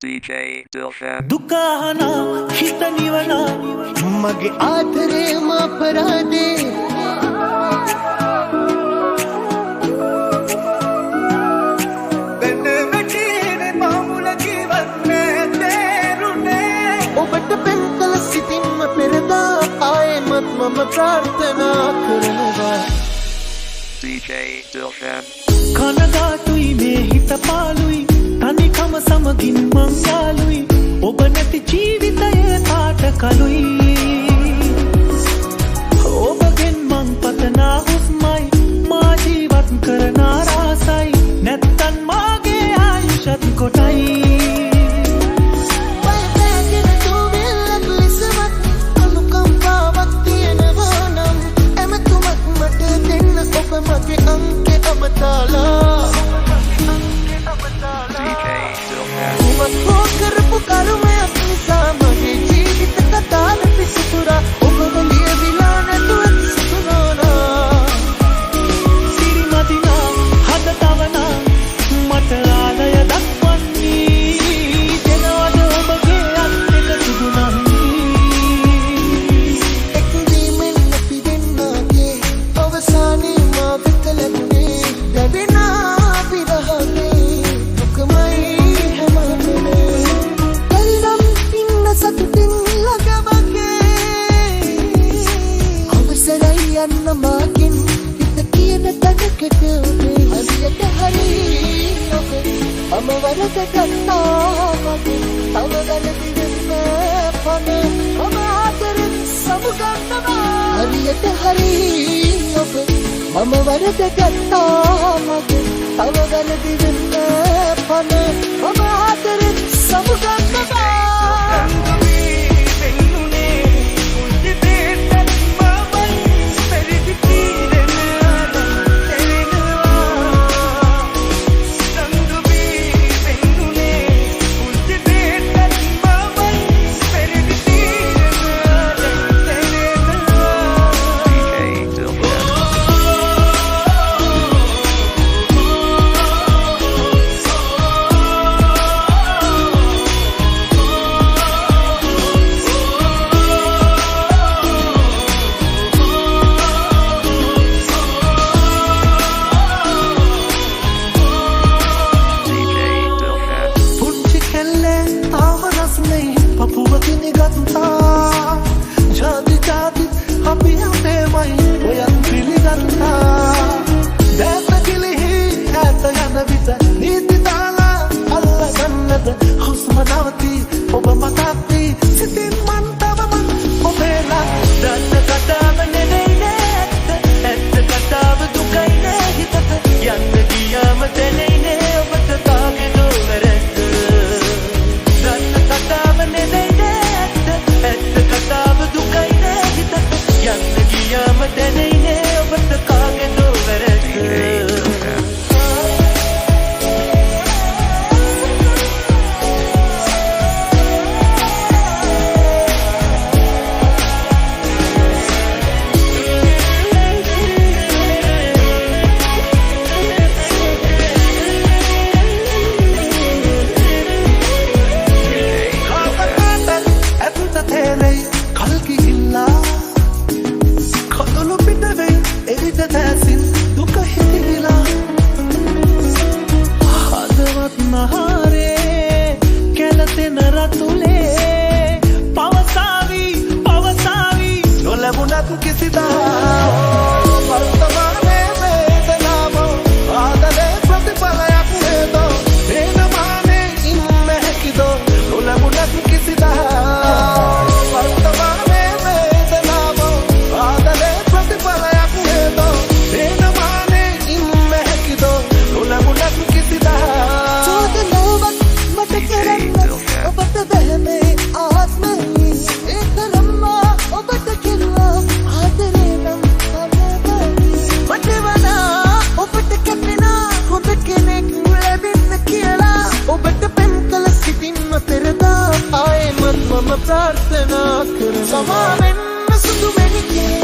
DJ Dilshan. दुकाना खितनी वना मगे आधरे माँ परादे मम प्रार्थना करनवा DJ Dilshan. කනගාටුයි මේ හිත පාලුයි තනිකම සමගින් මංගාලුයි ඔබ නැති ජීවිතය කාට කලුයි ඔබගෙන් මං පතනා හුස්මයි මා ජීවත් කරන ආසයි නැත්තන් මාගේ ආයුෂත් කොටයි DJ මම වරද ගත්තා මගේ තව වැරදි වෙන්න පන ඔබ ආදරෙන් සමුගන්නවා प्रार्थना कर समावेन सुधु में निकले